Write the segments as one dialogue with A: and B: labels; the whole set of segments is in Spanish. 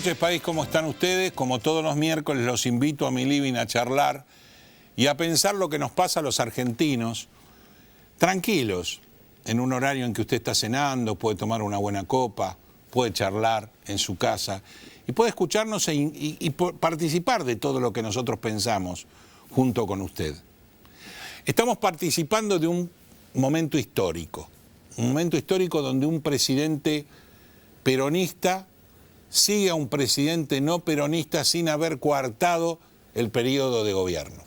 A: noches, país, ¿cómo están ustedes? Como todos los miércoles los invito a mi living a charlar y a pensar lo que nos pasa a los argentinos, tranquilos, en un horario en que usted está cenando, puede tomar una buena copa, puede charlar en su casa y puede escucharnos y participar de todo lo que nosotros pensamos junto con usted. Estamos participando de un momento histórico donde un presidente peronista sigue a un presidente no peronista sin haber coartado el periodo de gobierno.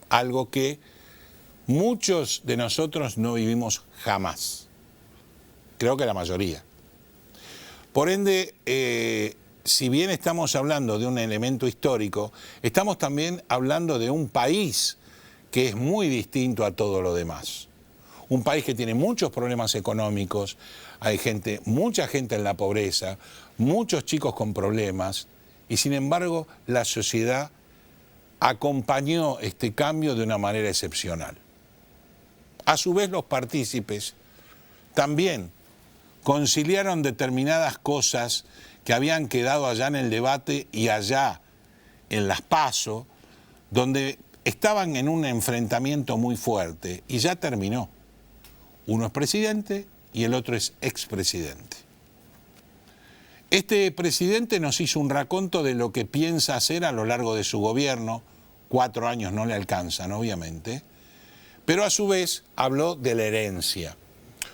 A: Algo que muchos de nosotros no vivimos jamás. Creo que la mayoría. Por ende, si bien estamos hablando de un elemento histórico, estamos también hablando de un país que es muy distinto a todo lo demás. Un país que tiene muchos problemas económicos, hay mucha gente en la pobreza, muchos chicos con problemas, y sin embargo la sociedad acompañó este cambio de una manera excepcional. A su vez los partícipes también conciliaron determinadas cosas que habían quedado allá en el debate y allá en las PASO, donde estaban en un enfrentamiento muy fuerte y ya terminó. Uno es presidente y el otro es expresidente. Este presidente nos hizo un raconto de lo que piensa hacer a lo largo de su gobierno. 4 años no le alcanzan, obviamente, pero a su vez habló de la herencia.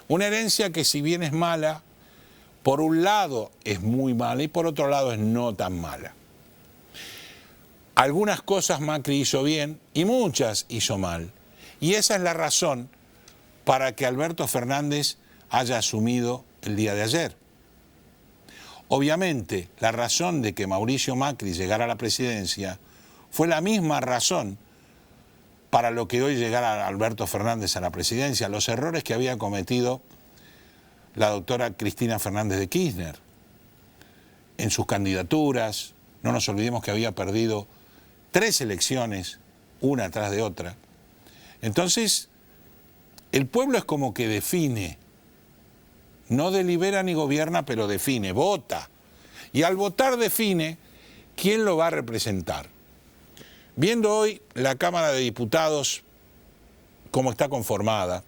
A: Una herencia que, si bien es mala, por un lado es muy mala y por otro lado es no tan mala. Algunas cosas Macri hizo bien y muchas hizo mal. Y esa es la razón para que Alberto Fernández haya asumido el día de ayer. Obviamente, la razón de que Mauricio Macri llegara a la presidencia fue la misma razón para lo que hoy llegara Alberto Fernández a la presidencia, los errores que había cometido la doctora Cristina Fernández de Kirchner en sus candidaturas. No nos olvidemos que había perdido 3 elecciones, una tras de otra. Entonces, el pueblo es como que define, no delibera ni gobierna, pero define, vota. Y al votar define quién lo va a representar. Viendo hoy la Cámara de Diputados, cómo está conformada,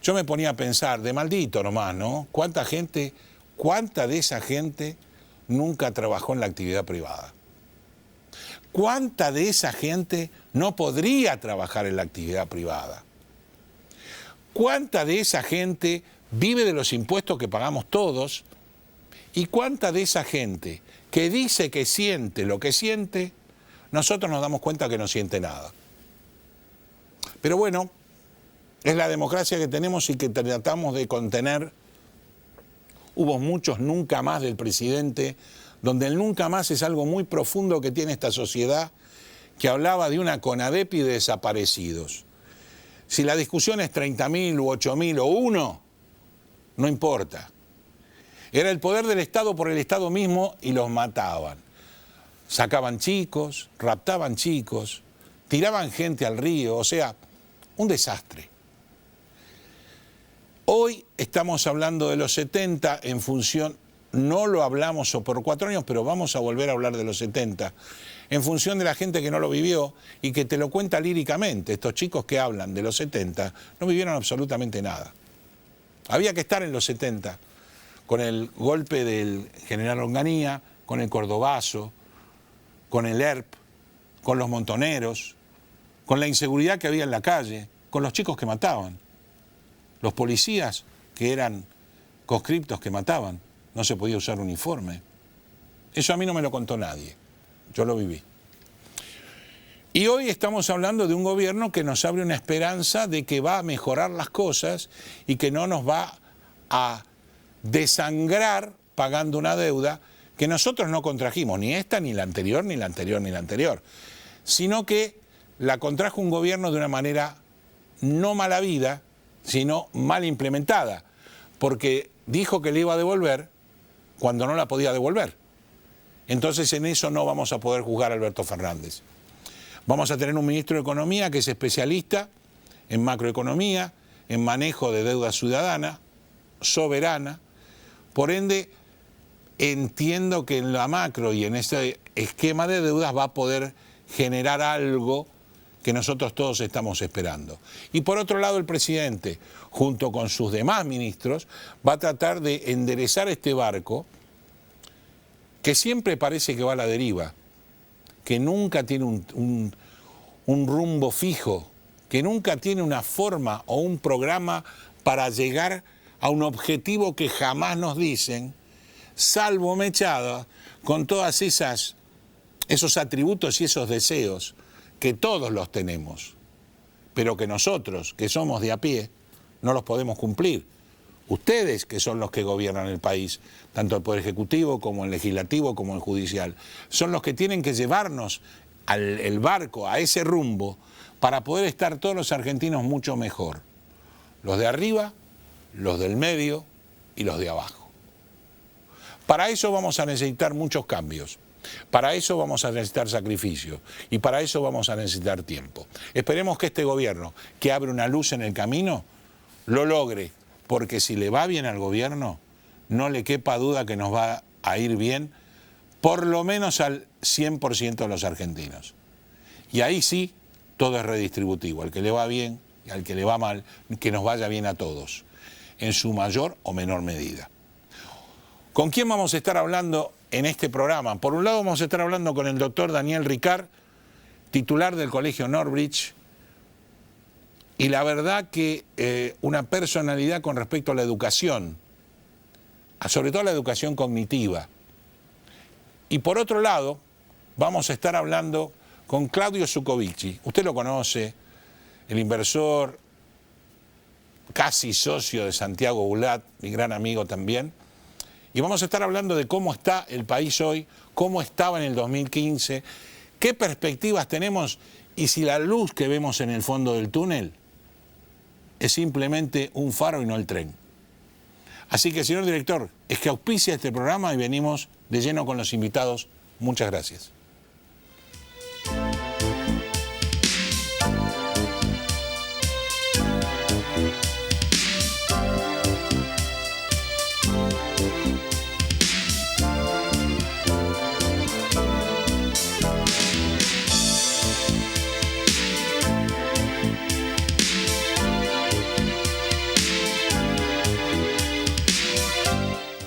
A: yo me ponía a pensar, de maldito nomás, ¿no? ¿Cuánta de esa gente nunca trabajó en la actividad privada? ¿Cuánta de esa gente no podría trabajar en la actividad privada? ¿Cuánta de esa gente vive de los impuestos que pagamos todos? ¿Y cuánta de esa gente que dice que siente lo que siente, nosotros nos damos cuenta que no siente nada? Pero bueno, es la democracia que tenemos y que tratamos de contener. Hubo muchos nunca más del presidente, donde el nunca más es algo muy profundo que tiene esta sociedad, que hablaba de una CONADEP y de desaparecidos. Si la discusión es 30.000 u 8.000 o 1, no importa. Era el poder del Estado por el Estado mismo y los mataban. Sacaban chicos, raptaban chicos, tiraban gente al río, o sea, un desastre. Hoy estamos hablando de los 70 en función, no lo hablamos por 4 años, pero vamos a volver a hablar de los 70, en función de la gente que no lo vivió y que te lo cuenta líricamente. Estos chicos que hablan de los 70 no vivieron absolutamente nada. Había que estar en los 70, con el golpe del general Onganía, con el Cordobazo, con el ERP, con los montoneros, con la inseguridad que había en la calle, con los chicos que mataban, los policías que eran conscriptos que mataban, no se podía usar uniforme. Eso a mí no me lo contó nadie, yo lo viví. Y hoy estamos hablando de un gobierno que nos abre una esperanza de que va a mejorar las cosas y que no nos va a desangrar pagando una deuda que nosotros no contrajimos, ni esta, ni la anterior, ni la anterior, ni la anterior, sino que la contrajo un gobierno de una manera no mala vida, sino mal implementada, porque dijo que le iba a devolver cuando no la podía devolver. Entonces en eso no vamos a poder juzgar a Alberto Fernández. Vamos a tener un ministro de Economía que es especialista en macroeconomía, en manejo de deuda ciudadana, soberana. Por ende, entiendo que en la macro y en ese esquema de deudas va a poder generar algo que nosotros todos estamos esperando. Y por otro lado, el presidente, junto con sus demás ministros, va a tratar de enderezar este barco que siempre parece que va a la deriva, que nunca tiene un rumbo fijo, que nunca tiene una forma o un programa para llegar a un objetivo que jamás nos dicen, salvo Mechada, con todas esos atributos y esos deseos que todos los tenemos, pero que nosotros, que somos de a pie, no los podemos cumplir. Ustedes, que son los que gobiernan el país, tanto el Poder Ejecutivo como el Legislativo como el Judicial, son los que tienen que llevarnos el barco a ese rumbo para poder estar todos los argentinos mucho mejor. Los de arriba, los del medio y los de abajo. Para eso vamos a necesitar muchos cambios. Para eso vamos a necesitar sacrificio y para eso vamos a necesitar tiempo. Esperemos que este gobierno, que abre una luz en el camino, lo logre, porque si le va bien al gobierno, no le quepa duda que nos va a ir bien, por lo menos al 100% de los argentinos. Y ahí sí, todo es redistributivo, al que le va bien y al que le va mal, que nos vaya bien a todos, en su mayor o menor medida. ¿Con quién vamos a estar hablando en este programa? Por un lado vamos a estar hablando con el doctor Daniel Ricart, titular del Colegio Northbridge, y la verdad que una personalidad con respecto a la educación, sobre todo a la educación cognitiva. Y por otro lado, vamos a estar hablando con Claudio Zuccovici. Usted lo conoce, el inversor, casi socio de Santiago Bulat, mi gran amigo también. Y vamos a estar hablando de cómo está el país hoy, cómo estaba en el 2015, qué perspectivas tenemos y si la luz que vemos en el fondo del túnel es simplemente un faro y no el tren. Así que, señor director, es que auspicia este programa y venimos de lleno con los invitados. Muchas gracias.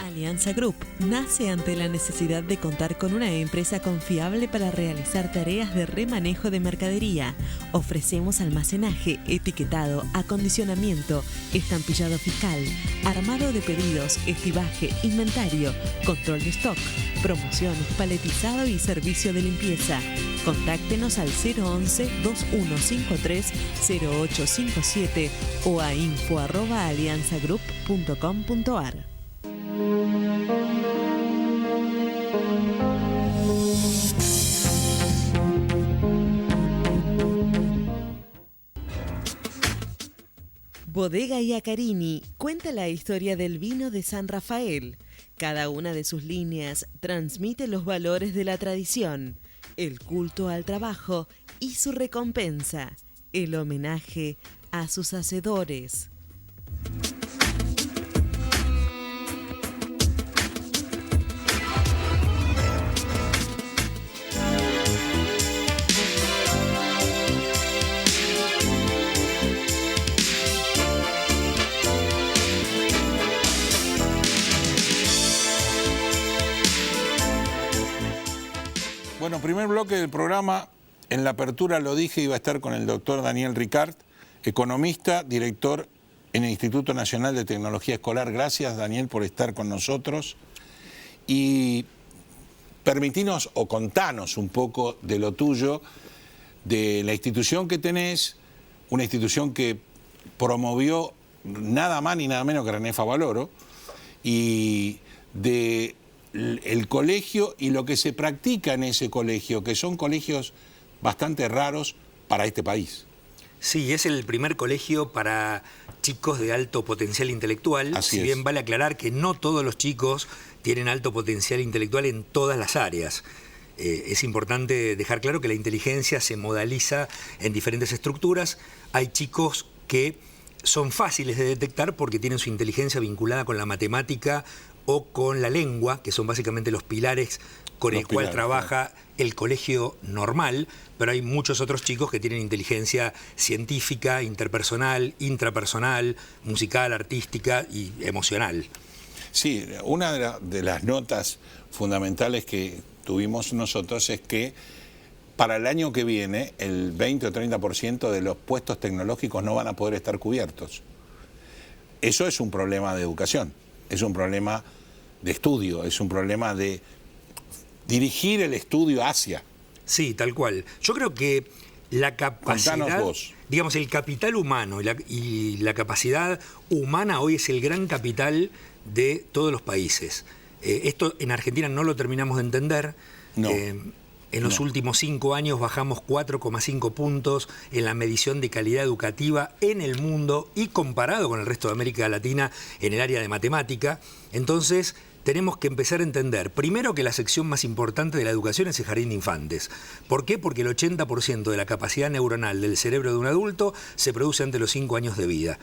B: Alianza Group nace ante la necesidad de contar con una empresa confiable para realizar tareas de remanejo de mercadería. Ofrecemos almacenaje, etiquetado, acondicionamiento, estampillado fiscal, armado de pedidos, estibaje, inventario, control de stock, promociones, paletizado y servicio de limpieza. Contáctenos al 011-2153-0857 o a info@alianzagroup.com.ar. Bodega Iacarini cuenta la historia del vino de San Rafael. Cada una de sus líneas transmite los valores de la tradición, el culto al trabajo y su recompensa, el homenaje a sus hacedores.
A: Bueno, primer bloque del programa, en la apertura lo dije, iba a estar con el doctor Daniel Ricart, economista, director en el Instituto Nacional de Tecnología Escolar. Gracias, Daniel, por estar con nosotros. Y permitinos o contanos un poco de lo tuyo, de la institución que tenés, una institución que promovió nada más ni nada menos que René Favaloro, y de el colegio y lo que se practica en ese colegio, que son colegios bastante raros para este país.
C: Sí, es el primer colegio para chicos de alto potencial intelectual.
A: Así
C: si bien vale aclarar que no todos los chicos tienen alto potencial intelectual en todas las áreas. Es importante dejar claro que la inteligencia se modaliza en diferentes estructuras. Hay chicos que son fáciles de detectar porque tienen su inteligencia vinculada con la matemática o con la lengua, que son básicamente los pilares con el cual trabaja el colegio normal, pero hay muchos otros chicos que tienen inteligencia científica, interpersonal, intrapersonal, musical, artística y emocional.
A: Sí, una de las notas fundamentales que tuvimos nosotros es que para el año que viene el 20 o 30% de los puestos tecnológicos no van a poder estar cubiertos. Eso es un problema de educación, es un problema de estudio, es un problema de dirigir el estudio hacia.
C: Sí, tal cual. Yo creo que la capacidad, digamos, el capital humano y la capacidad humana hoy es el gran capital de todos los países. Esto en Argentina no lo terminamos de entender.
A: No.
C: En los últimos 5 años bajamos 4,5 puntos en la medición de calidad educativa en el mundo y comparado con el resto de América Latina en el área de matemática. Entonces, tenemos que empezar a entender, primero, que la sección más importante de la educación es el jardín de infantes. ¿Por qué? Porque el 80% de la capacidad neuronal del cerebro de un adulto se produce ante los 5 años de vida.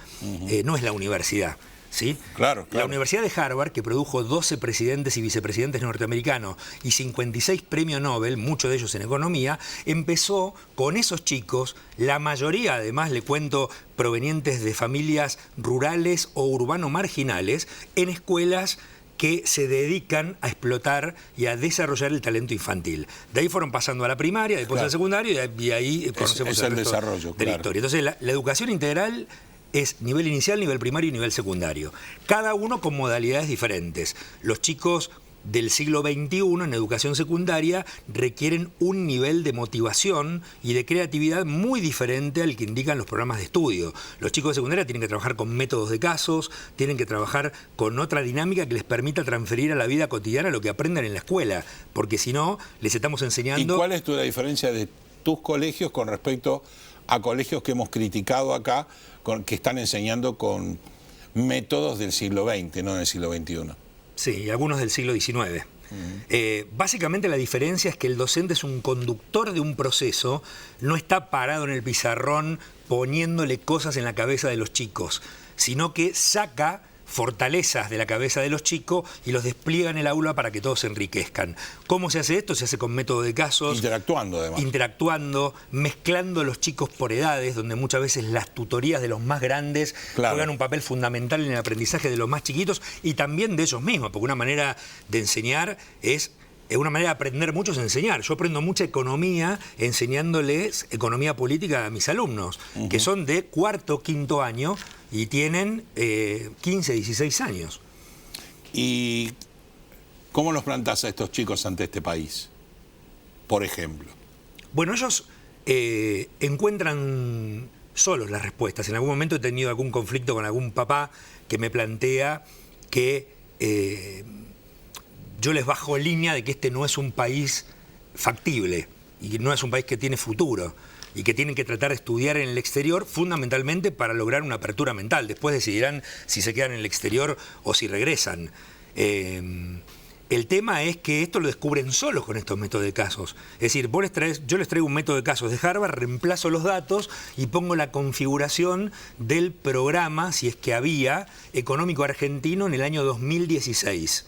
C: No es la universidad. ¿Sí?
A: Claro.
C: La Universidad de Harvard, que produjo 12 presidentes y vicepresidentes norteamericanos y 56 premios Nobel, muchos de ellos en economía, empezó con esos chicos, la mayoría además, le cuento, provenientes de familias rurales o urbano marginales, en escuelas que se dedican a explotar y a desarrollar el talento infantil. De ahí fueron pasando a la primaria, después a la secundaria, y ahí conocemos
A: el desarrollo
C: de la historia. Entonces, la educación integral es nivel inicial, nivel primario y nivel secundario. Cada uno con modalidades diferentes. Los chicos del siglo XXI en educación secundaria requieren un nivel de motivación y de creatividad muy diferente al que indican los programas de estudio. Los chicos de secundaria tienen que trabajar con métodos de casos, tienen que trabajar con otra dinámica que les permita transferir a la vida cotidiana lo que aprenden en la escuela, porque si no, les estamos enseñando...
A: ¿Y cuál es la diferencia de tus colegios con respecto a colegios que hemos criticado acá, que están enseñando con métodos del siglo XX, no del siglo XXI?
C: Sí, algunos del siglo XIX. Básicamente la diferencia es que el docente es un conductor de un proceso, no está parado en el pizarrón poniéndole cosas en la cabeza de los chicos, sino que saca fortalezas de la cabeza de los chicos y los despliega en el aula para que todos se enriquezcan. ¿Cómo se hace esto? Se hace con método de casos.
A: Interactuando, además.
C: Interactuando, mezclando a los chicos por edades, donde muchas veces las tutorías de los más grandes juegan un papel fundamental en el aprendizaje de los más chiquitos y también de ellos mismos, porque una manera de enseñar es... una manera de aprender mucho es enseñar. Yo aprendo mucha economía enseñándoles economía política a mis alumnos, que son de 4º, 5º año y tienen 15, 16 años.
A: ¿Y cómo los plantás a estos chicos ante este país, por ejemplo?
C: Bueno, ellos encuentran solos las respuestas. En algún momento he tenido algún conflicto con algún papá que me plantea que... yo les bajo línea de que este no es un país factible y que no es un país que tiene futuro y que tienen que tratar de estudiar en el exterior fundamentalmente para lograr una apertura mental. Después decidirán si se quedan en el exterior o si regresan. El tema es que esto lo descubren solos con estos métodos de casos. Es decir, yo les traigo un método de casos de Harvard, reemplazo los datos y pongo la configuración del programa, si es que había, económico argentino en el año 2016.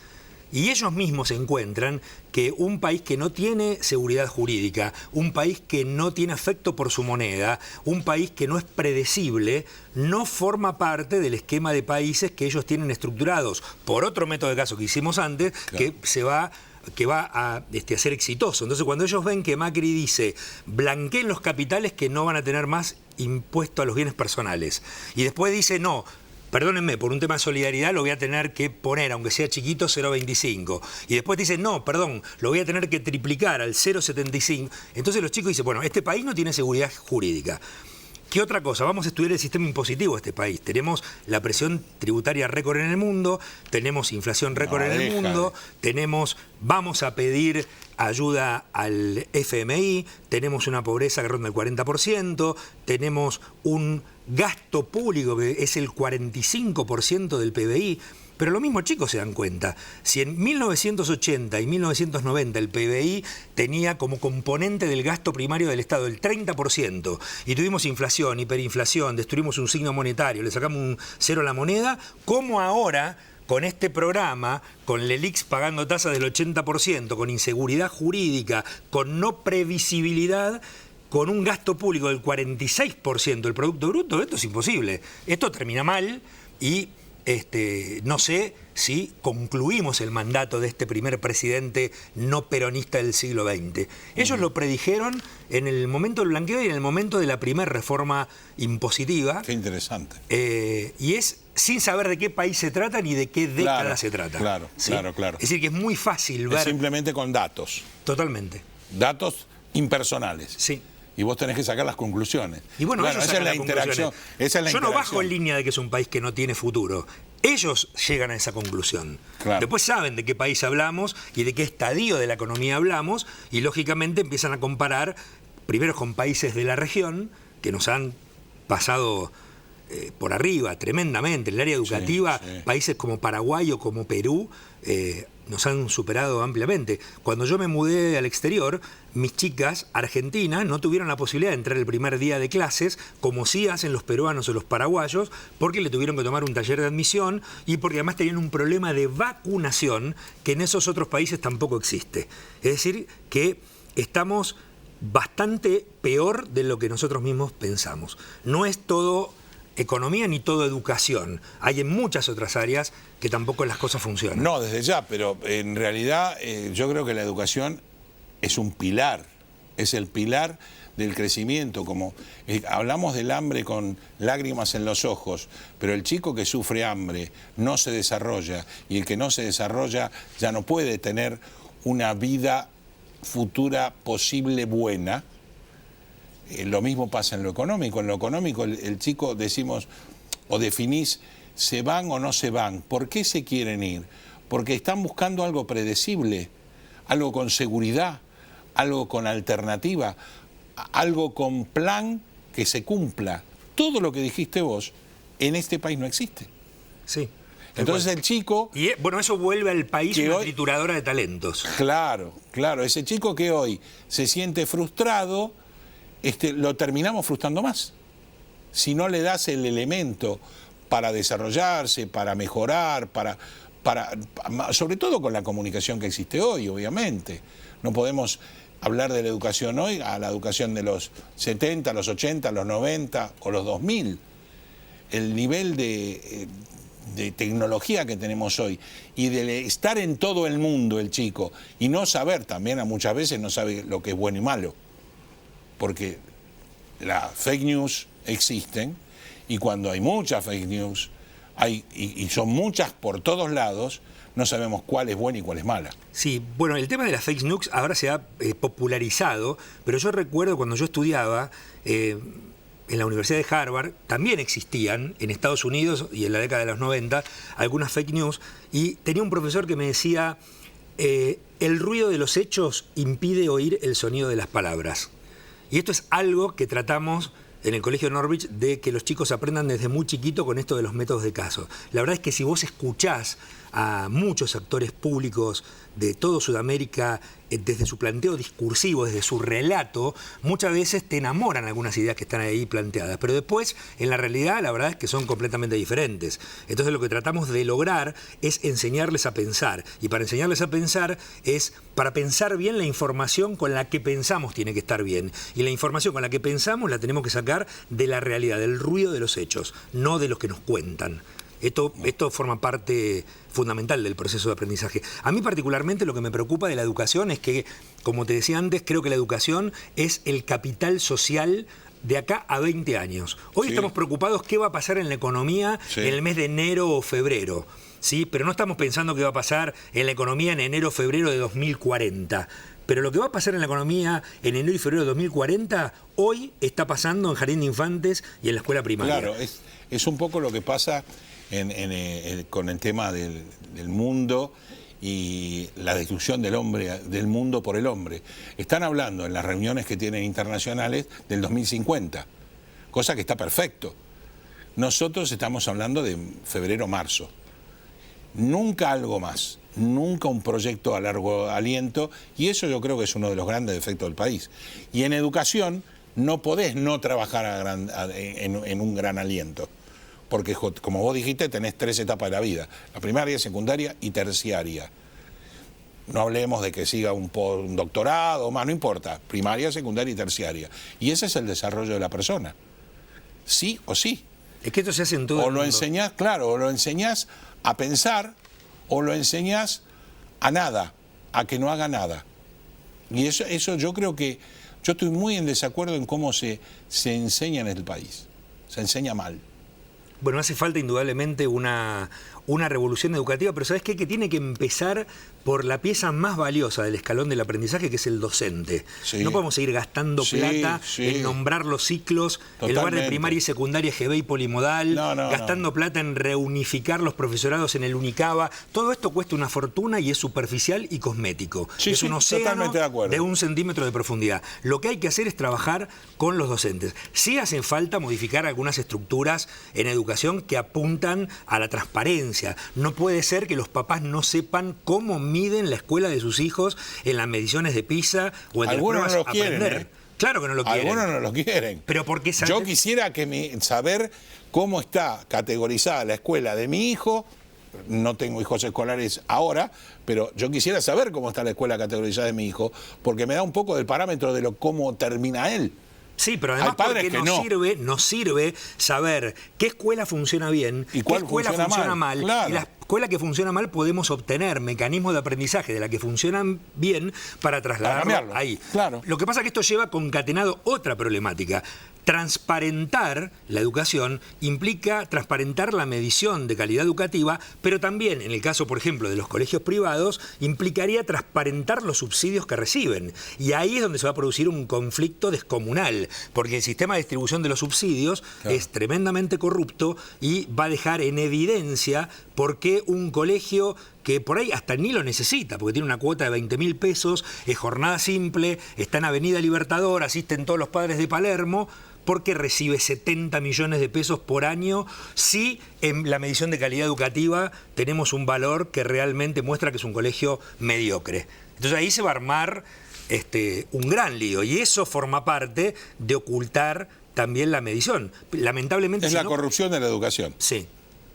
C: Y ellos mismos encuentran que un país que no tiene seguridad jurídica, un país que no tiene afecto por su moneda, un país que no es predecible, no forma parte del esquema de países que ellos tienen estructurados por otro método de caso que hicimos antes, claro, que va a ser exitoso. Entonces, cuando ellos ven que Macri dice, blanqueen los capitales que no van a tener más impuesto a los bienes personales, y después dice, no, perdónenme, por un tema de solidaridad lo voy a tener que poner, aunque sea chiquito, 0,25. Y después dicen, no, perdón, lo voy a tener que triplicar al 0,75. Entonces los chicos dicen, bueno, este país no tiene seguridad jurídica. ¿Qué otra cosa? Vamos a estudiar el sistema impositivo de este país. Tenemos la presión tributaria récord en el mundo, tenemos inflación récord en el mundo, vamos a pedir ayuda al FMI, tenemos una pobreza que ronda el 40%, tenemos un gasto público que es el 45% del PBI. Pero lo mismo chicos se dan cuenta, si en 1980 y 1990 el PBI tenía como componente del gasto primario del Estado el 30% y tuvimos inflación, hiperinflación, destruimos un signo monetario, le sacamos un cero a la moneda, ¿cómo ahora con este programa, con LELIX pagando tasas del 80%, con inseguridad jurídica, con no previsibilidad, con un gasto público del 46% del Producto Bruto, esto es imposible. Esto termina mal y no sé si concluimos el mandato de este primer presidente no peronista del siglo XX. Ellos lo predijeron en el momento del blanqueo y en el momento de la primera reforma impositiva.
A: Qué interesante.
C: Y es sin saber de qué país se trata ni de qué década se trata.
A: Claro,
C: ¿sí?
A: claro.
C: Es decir, que es muy fácil ver...
A: Es simplemente con datos.
C: Totalmente.
A: Datos impersonales.
C: Sí.
A: Y vos tenés que sacar las conclusiones.
C: Y bueno, ellos
A: esa es la interacción. Yo
C: no bajo en línea de que es un país que no tiene futuro. Ellos llegan a esa conclusión.
A: Claro.
C: Después saben de qué país hablamos y de qué estadio de la economía hablamos y lógicamente empiezan a comparar primero con países de la región que nos han pasado por arriba tremendamente. En el área educativa,
A: sí.
C: Países como Paraguay o como Perú nos han superado ampliamente. Cuando yo me mudé al exterior, mis chicas argentinas no tuvieron la posibilidad de entrar el primer día de clases, como sí hacen los peruanos o los paraguayos, porque le tuvieron que tomar un taller de admisión y porque además tenían un problema de vacunación que en esos otros países tampoco existe. Es decir, que estamos bastante peor de lo que nosotros mismos pensamos. No es todo economía ni todo educación. Hay en muchas otras áreas que tampoco las cosas funcionan.
A: No, desde ya, pero en realidad yo creo que la educación es un pilar, es el pilar del crecimiento. Como hablamos del hambre con lágrimas en los ojos, pero el chico que sufre hambre no se desarrolla y el que no se desarrolla ya no puede tener una vida futura posible buena. Lo mismo pasa en lo económico. En lo económico el chico decimos o definís se van o no se van. ¿Por qué se quieren ir? Porque están buscando algo predecible, algo con seguridad, algo con alternativa, algo con plan que se cumpla. Todo lo que dijiste vos en este país no existe.
C: Sí.
A: Entonces el chico...
C: Y bueno, eso vuelve al país una
A: hoy,
C: trituradora de talentos.
A: Claro. Ese chico que hoy se siente frustrado, lo terminamos frustrando más. Si no le das el elemento para desarrollarse, para mejorar, sobre todo con la comunicación que existe hoy, obviamente. No podemos hablar de la educación hoy a la educación de los 70, los 80, los 90 o los 2000. El nivel de tecnología que tenemos hoy y de estar en todo el mundo el chico y no saber, también muchas veces no sabe lo que es bueno y malo. Porque las fake news existen y cuando hay muchas fake news y son muchas por todos lados, no sabemos cuál es buena y cuál es mala.
C: Sí, bueno, el tema de las fake news ahora se ha popularizado, pero yo recuerdo cuando yo estudiaba en la Universidad de Harvard, también existían en Estados Unidos y en la década de los 90 algunas fake news y tenía un profesor que me decía el ruido de los hechos impide oír el sonido de las palabras. Y esto es algo que tratamos en el Colegio Norwich de que los chicos aprendan desde muy chiquito con esto de los métodos de caso. La verdad es que si vos escuchás a muchos actores públicos de todo Sudamérica, desde su planteo discursivo, desde su relato, muchas veces te enamoran algunas ideas que están ahí planteadas, pero después, en la realidad, la verdad es que son completamente diferentes. Entonces lo que tratamos de lograr es enseñarles a pensar, y para enseñarles a pensar es, para pensar bien, la información con la que pensamos tiene que estar bien, y la información con la que pensamos la tenemos que sacar de la realidad, del ruido de los hechos, no de los que nos cuentan. Esto forma parte fundamental del proceso de aprendizaje. A mí particularmente lo que me preocupa de la educación es que, como te decía antes, creo que la educación es el capital social de acá a 20 años. Hoy estamos preocupados qué va a pasar en la economía en el mes de enero o febrero, ¿sí? Pero no estamos pensando qué va a pasar en la economía en enero o febrero de 2040. Pero lo que va a pasar en la economía en enero y febrero de 2040, hoy está pasando en jardín de infantes y en la escuela primaria.
A: Claro, es un poco lo que pasa con el tema del mundo y la destrucción del hombre, del mundo por el hombre. Están hablando en las reuniones que tienen internacionales del 2050, cosa que está perfecto. Nosotros estamos hablando de febrero-marzo. Nunca algo más, nunca un proyecto a largo aliento, y eso yo creo que es uno de los grandes defectos del país. Y en educación no podés no trabajar en un gran aliento. porque como vos dijiste, tenés 3 etapas de la vida, la primaria, secundaria y terciaria. No hablemos de que siga un doctorado, más, no importa, primaria, secundaria y terciaria. Y ese es el desarrollo de la persona. Sí o sí.
C: Es que esto se hace en todo el mundo.
A: O lo enseñás, claro, o lo enseñás a pensar, o lo enseñás a nada, a que no haga nada. Y eso yo creo que, yo estoy muy en desacuerdo en cómo se enseña en el país. Se enseña mal.
C: Bueno, hace falta indudablemente una revolución educativa, pero ¿sabes qué? Que tiene que empezar por la pieza más valiosa del escalón del aprendizaje, que es el docente.
A: Sí.
C: No podemos seguir gastando plata en nombrar los ciclos,
A: Totalmente.
C: en lugar de primaria y secundaria, GB y polimodal, gastando plata en reunificar los profesorados en el Unicaba. Todo esto cuesta una fortuna y es superficial y cosmético. Es un océano de 1 centímetro de profundidad. Lo que hay que hacer es trabajar con los docentes. Sí hacen falta modificar algunas estructuras en educación que apuntan a la transparencia. No puede ser que los papás no sepan cómo miden la escuela de sus hijos en las mediciones de PISA o en las pruebas
A: no lo quieren,
C: aprender. Claro que no lo quieren.
A: Algunos no lo quieren.
C: Pero porque
A: yo quisiera saber cómo está categorizada la escuela de mi hijo. No tengo hijos escolares ahora, pero yo quisiera saber cómo está la escuela categorizada de mi hijo, porque me da un poco del parámetro de cómo termina él.
C: Sí, pero además porque nos sirve saber qué escuela funciona bien,
A: y
C: qué escuela funciona mal.
A: Claro.
C: Y la escuela que funciona mal podemos obtener mecanismos de aprendizaje de la que funcionan bien para trasladarlo ahí.
A: Claro.
C: Lo que pasa es que esto lleva concatenado otra problemática. Transparentar la educación implica transparentar la medición de calidad educativa, pero también, en el caso, por ejemplo, de los colegios privados, implicaría transparentar los subsidios que reciben. Y ahí es donde se va a producir un conflicto descomunal, porque el sistema de distribución de los subsidios es tremendamente corrupto y va a dejar en evidencia por qué un colegio que por ahí hasta ni lo necesita, porque tiene una cuota de 20.000 pesos, es jornada simple, está en Avenida Libertador, asisten todos los padres de Palermo, porque recibe 70 millones de pesos por año si en la medición de calidad educativa tenemos un valor que realmente muestra que es un colegio mediocre. Entonces ahí se va a armar un gran lío, y eso forma parte de ocultar también la medición. Lamentablemente,
A: es la corrupción de la educación.
C: Sí.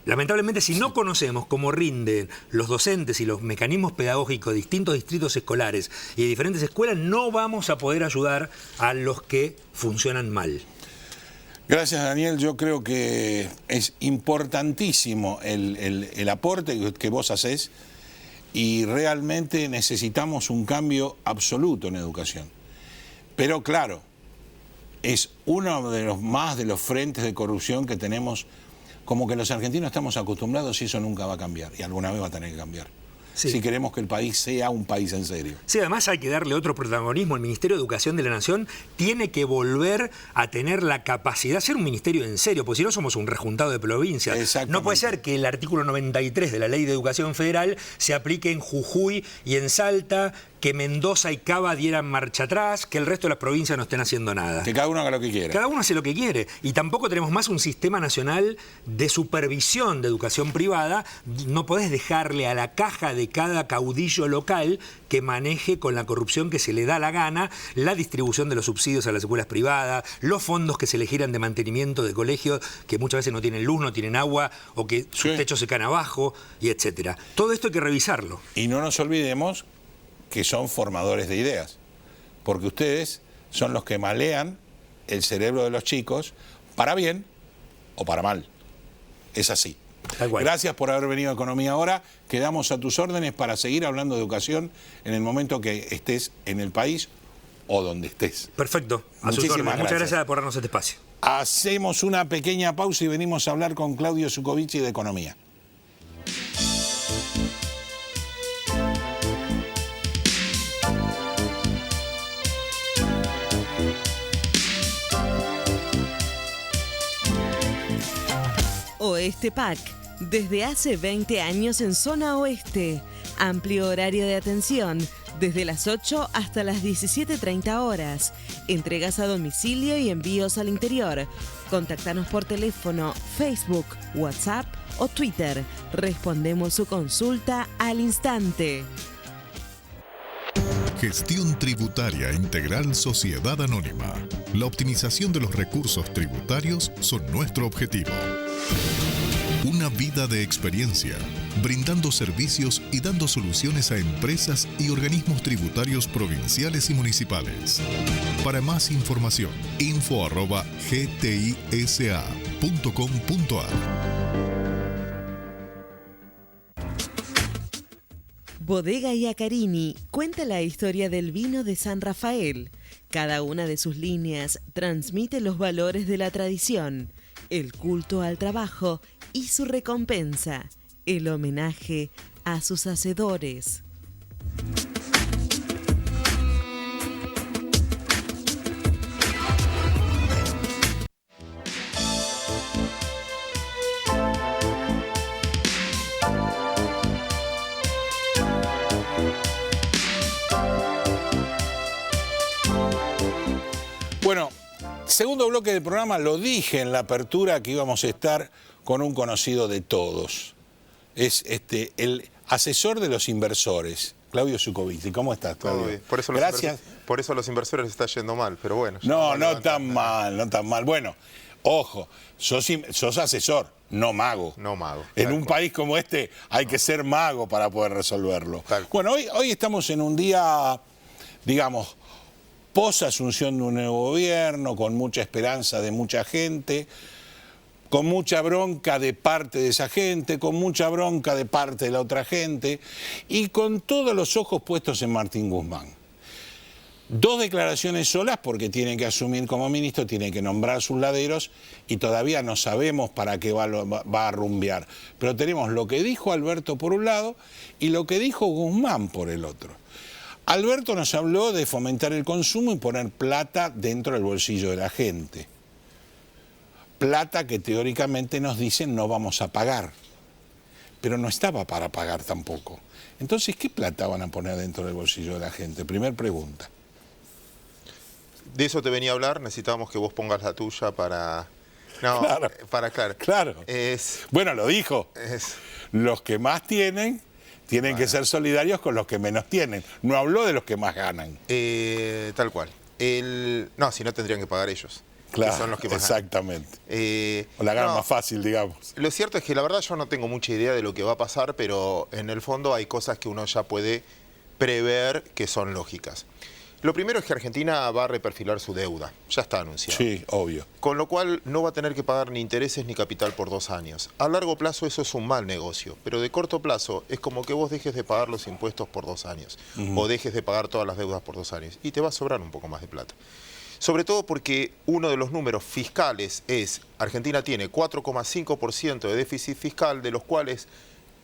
C: Lamentablemente, si no conocemos cómo rinden los docentes y los mecanismos pedagógicos de distintos distritos escolares y de diferentes escuelas, no vamos a poder ayudar a los que funcionan mal.
A: Gracias, Daniel. Yo creo que es importantísimo el aporte que vos hacés, y realmente necesitamos un cambio absoluto en educación. Pero claro, es uno de los frentes de corrupción que tenemos. Como que los argentinos estamos acostumbrados y eso nunca va a cambiar. Y alguna vez va a tener que cambiar. Sí. Si queremos que el país sea un país en serio.
C: Sí, además hay que darle otro protagonismo. El Ministerio de Educación de la Nación tiene que volver a tener la capacidad de ser un ministerio en serio, porque si no somos un rejuntado de provincias. No puede ser que el artículo 93 de la Ley de Educación Federal se aplique en Jujuy y en Salta, que Mendoza y Cava dieran marcha atrás, que el resto de las provincias no estén haciendo nada.
A: Que cada uno haga lo que quiera.
C: Cada uno hace lo que quiere. Y tampoco tenemos más un sistema nacional de supervisión de educación privada. No podés dejarle a la caja de cada caudillo local que maneje con la corrupción que se le da la gana la distribución de los subsidios a las escuelas privadas, los fondos que se le giran de mantenimiento de colegios que muchas veces no tienen luz, no tienen agua, o que sus techos se caen abajo, y etcétera. Todo esto hay que revisarlo.
A: Y no nos olvidemos que son formadores de ideas, porque ustedes son los que malean el cerebro de los chicos para bien o para mal. Es así. Gracias por haber venido a Economía Ahora. Quedamos a tus órdenes para seguir hablando de educación en el momento que estés en el país o donde estés.
C: Perfecto.
A: Muchísimas
C: Muchas gracias por darnos este espacio.
A: Hacemos una pequeña pausa y venimos a hablar con Claudio Zuccovici de Economía.
B: Oeste Pack, desde hace 20 años en zona oeste. Amplio horario de atención, desde las 8 hasta las 17:30 horas. Entregas a domicilio y envíos al interior. Contactanos por teléfono, Facebook, WhatsApp o Twitter. Respondemos su consulta al instante.
D: Gestión Tributaria Integral Sociedad Anónima. La optimización de los recursos tributarios son nuestro objetivo. Una vida de experiencia, brindando servicios y dando soluciones a empresas y organismos tributarios provinciales y municipales. Para más información, info@gtisa.com.ar.
B: Bodega Iacarini cuenta la historia del vino de San Rafael. Cada una de sus líneas transmite los valores de la tradición, el culto al trabajo y su recompensa, el homenaje a sus hacedores.
A: Bueno, segundo bloque del programa, lo dije en la apertura que íbamos a estar con un conocido de todos. Es el asesor de los inversores, Claudio Zuccovici. ¿Cómo estás, Claudio?
E: Gracias. Por eso a los inversores les está yendo mal, pero bueno.
A: No tan mal. Bueno, ojo, sos asesor, no mago.
E: No mago.
A: En un país como este hay que ser mago para poder resolverlo. Bueno, hoy estamos en un día, digamos, posasunción de un nuevo gobierno, con mucha esperanza de mucha gente, con mucha bronca de parte de esa gente, con mucha bronca de parte de la otra gente y con todos los ojos puestos en Martín Guzmán. 2 declaraciones solas porque tiene que asumir como ministro, tiene que nombrar sus laderos y todavía no sabemos para qué va a rumbear. Pero tenemos lo que dijo Alberto por un lado y lo que dijo Guzmán por el otro. Alberto nos habló de fomentar el consumo y poner plata dentro del bolsillo de la gente. Plata que teóricamente nos dicen no vamos a pagar, pero no estaba para pagar tampoco. Entonces, ¿qué plata van a poner dentro del bolsillo de la gente? Primer pregunta.
E: De eso te venía a hablar, necesitábamos que vos pongas la tuya para... No,
A: claro. Claro.
E: Es...
A: Bueno, lo dijo. Los que más tienen que ser solidarios con los que menos tienen. No habló de los que más ganan.
E: Tal cual. No, si no tendrían que pagar ellos.
A: Claro,
E: que son los que más
A: exactamente. O la ganan más fácil, digamos.
E: Lo cierto es que la verdad yo no tengo mucha idea de lo que va a pasar, pero en el fondo hay cosas que uno ya puede prever que son lógicas. Lo primero es que Argentina va a reperfilar su deuda, ya está anunciado.
A: Sí, obvio.
E: Con lo cual no va a tener que pagar ni intereses ni capital por 2 años. A largo plazo eso es un mal negocio, pero de corto plazo es como que vos dejes de pagar los impuestos por 2 años o dejes de pagar todas las deudas por 2 años y te va a sobrar un poco más de plata. Sobre todo porque uno de los números fiscales es, Argentina tiene 4,5% de déficit fiscal, de los cuales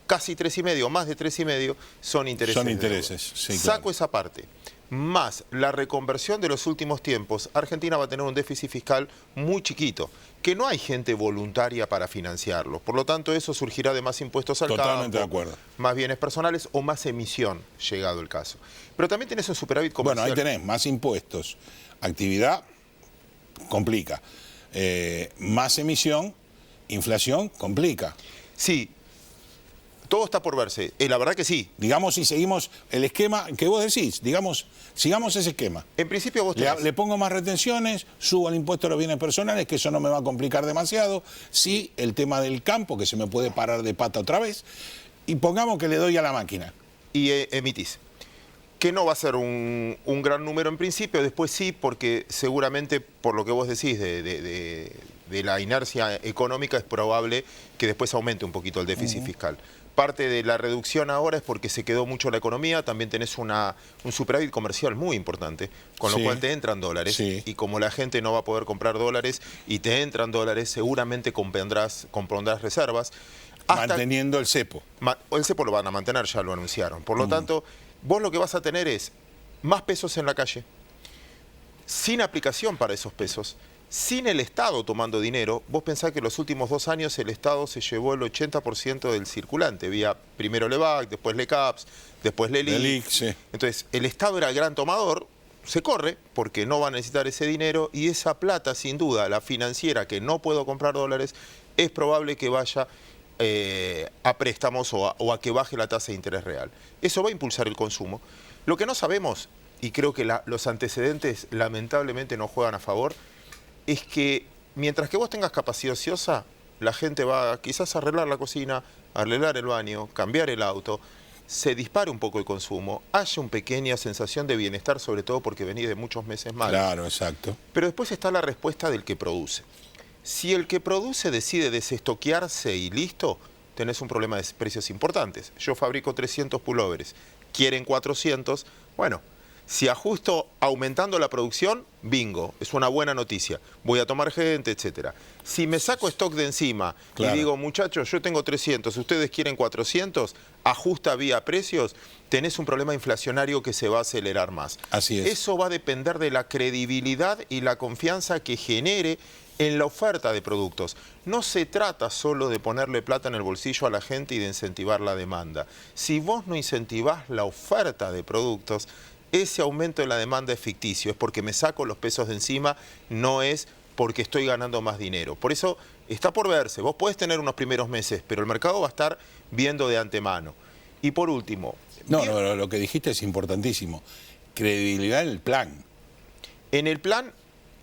E: casi 3,5, más de 3,5 son intereses.
A: Son intereses, sí,
E: Saco
A: claro.
E: esa parte. Más la reconversión de los últimos tiempos, Argentina va a tener un déficit fiscal muy chiquito, que no hay gente voluntaria para financiarlo. Por lo tanto, eso surgirá de más impuestos al
A: Totalmente
E: campo,
A: de acuerdo.
E: más bienes personales o más emisión, llegado el caso. Pero también tenés un superávit comercial.
A: Bueno, ahí tenés más impuestos. Actividad complica. Más emisión, inflación complica.
E: Sí. Todo está por verse. La verdad que sí.
A: Digamos, si seguimos el esquema que vos decís, digamos, sigamos ese esquema.
E: En principio vos tenés...
A: Le pongo más retenciones, subo el impuesto a los bienes personales, que eso no me va a complicar demasiado. Sí, el tema del campo, que se me puede parar de pata otra vez. Y pongamos que le doy a la máquina.
E: Y emitís. Que no va a ser un gran número en principio, después sí, porque seguramente, por lo que vos decís de la inercia económica, es probable que después aumente un poquito el déficit fiscal. Parte de la reducción ahora es porque se quedó mucho la economía, también tenés un superávit comercial muy importante, con lo cual te entran dólares, y como la gente no va a poder comprar dólares y te entran dólares, seguramente compondrás reservas.
A: Manteniendo el cepo.
E: El cepo lo van a mantener, ya lo anunciaron. Por lo tanto, vos lo que vas a tener es más pesos en la calle, sin aplicación para esos pesos, sin el Estado tomando dinero. Vos pensás que en los últimos 2 años el Estado se llevó el 80% del circulante, vía primero LEVAC, después LECAPS, después LELIC.
A: Sí.
E: Entonces, el Estado era el gran tomador, se corre porque no va a necesitar ese dinero y esa plata, sin duda, la financiera que no puedo comprar dólares, es probable que vaya a préstamos o a que baje la tasa de interés real. Eso va a impulsar el consumo. Lo que no sabemos, y creo que los antecedentes lamentablemente no juegan a favor, es que mientras que vos tengas capacidad ociosa, la gente va quizás a arreglar la cocina, a arreglar el baño, cambiar el auto, se dispare un poco el consumo, haya una pequeña sensación de bienestar, sobre todo porque venís de muchos meses malos.
A: Claro, exacto.
E: Pero después está la respuesta del que produce. Si el que produce decide desestoquearse y listo, tenés un problema de precios importantes. Yo fabrico 300 pulóveres, quieren 400, bueno, si ajusto aumentando la producción, bingo, es una buena noticia. Voy a tomar gente, etcétera. Si me saco stock de encima y digo, muchachos, yo tengo 300, ustedes quieren 400, ajusta vía precios, tenés un problema inflacionario que se va a acelerar más.
A: Así es.
E: Eso va a depender de la credibilidad y la confianza que genere en la oferta de productos. No se trata solo de ponerle plata en el bolsillo a la gente y de incentivar la demanda. Si vos no incentivás la oferta de productos, ese aumento de la demanda es ficticio, es porque me saco los pesos de encima, no es porque estoy ganando más dinero. Por eso está por verse, vos podés tener unos primeros meses, pero el mercado va a estar viendo de antemano. Y por último...
A: No, lo que dijiste es importantísimo. Credibilidad en el plan.
E: En el plan...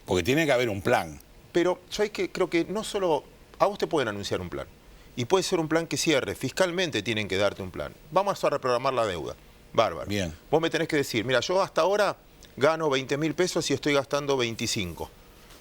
A: Porque tiene que haber un plan.
E: Pero ¿sabés qué? Creo que no solo... A vos te pueden anunciar un plan. Y puede ser un plan que cierre. Fiscalmente tienen que darte un plan. Vamos a reprogramar la deuda. Bárbaro.
A: Bien.
E: Vos me tenés que decir, mira, yo hasta ahora gano 20.000 pesos y estoy gastando 25.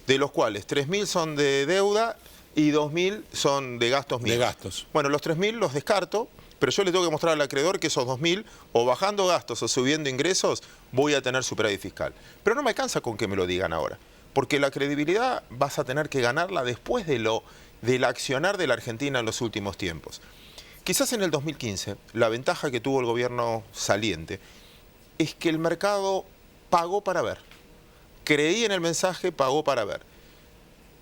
E: De los cuales 3.000 son de deuda y 2.000 son de gastos míos.
A: De gastos.
E: Bueno, los 3.000 los descarto, pero yo le tengo que mostrar al acreedor que esos 2.000, o bajando gastos o subiendo ingresos, voy a tener superávit fiscal. Pero no me alcanza con que me lo digan ahora, porque la credibilidad vas a tener que ganarla después del accionar de la Argentina en los últimos tiempos. Quizás en el 2015, la ventaja que tuvo el gobierno saliente es que el mercado pagó para ver. Creí en el mensaje, pagó para ver.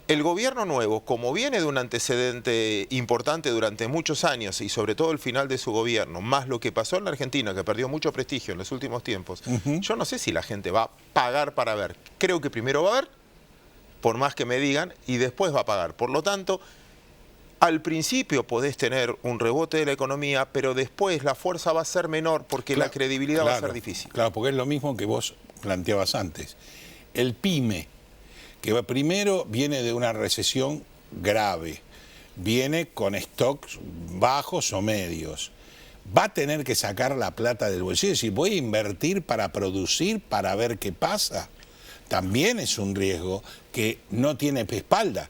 E: El gobierno nuevo, como viene de un antecedente importante durante muchos años y sobre todo el final de su gobierno, más lo que pasó en la Argentina, que perdió mucho prestigio en los últimos tiempos, yo no sé si la gente va a pagar para ver. Creo que primero va a ver, por más que me digan, y después va a pagar. Por lo tanto, al principio podés tener un rebote de la economía, pero después la fuerza va a ser menor porque la credibilidad va a ser difícil.
A: Claro, porque es lo mismo que vos planteabas antes. El PYME, que primero viene de una recesión grave, viene con stocks bajos o medios, va a tener que sacar la plata del bolsillo. Si voy a invertir para producir, para ver qué pasa, también es un riesgo que no tiene espalda,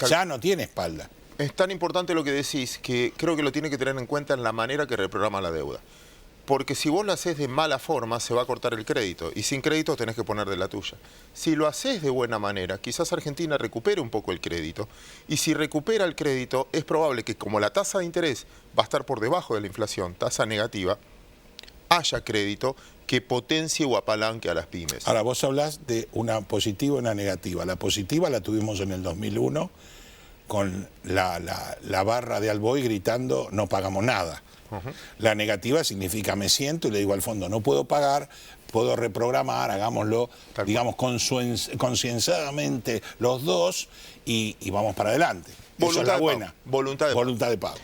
A: ya no tiene espalda.
E: Es tan importante lo que decís que creo que lo tiene que tener en cuenta en la manera que reprograma la deuda. Porque si vos lo haces de mala forma, se va a cortar el crédito. Y sin crédito tenés que poner de la tuya. Si lo haces de buena manera, quizás Argentina recupere un poco el crédito. Y si recupera el crédito, es probable que como la tasa de interés va a estar por debajo de la inflación, tasa negativa, haya crédito que potencie o apalanque a las pymes.
A: Ahora, vos hablás de una positiva y una negativa. La positiva la tuvimos en el 2001 con la barra de Alboy gritando no pagamos nada. La negativa significa me siento y le digo al fondo no puedo pagar, puedo reprogramar, hagámoslo, digamos, concienzadamente los dos y vamos para adelante. Eso es la buena.
E: Voluntad de pago.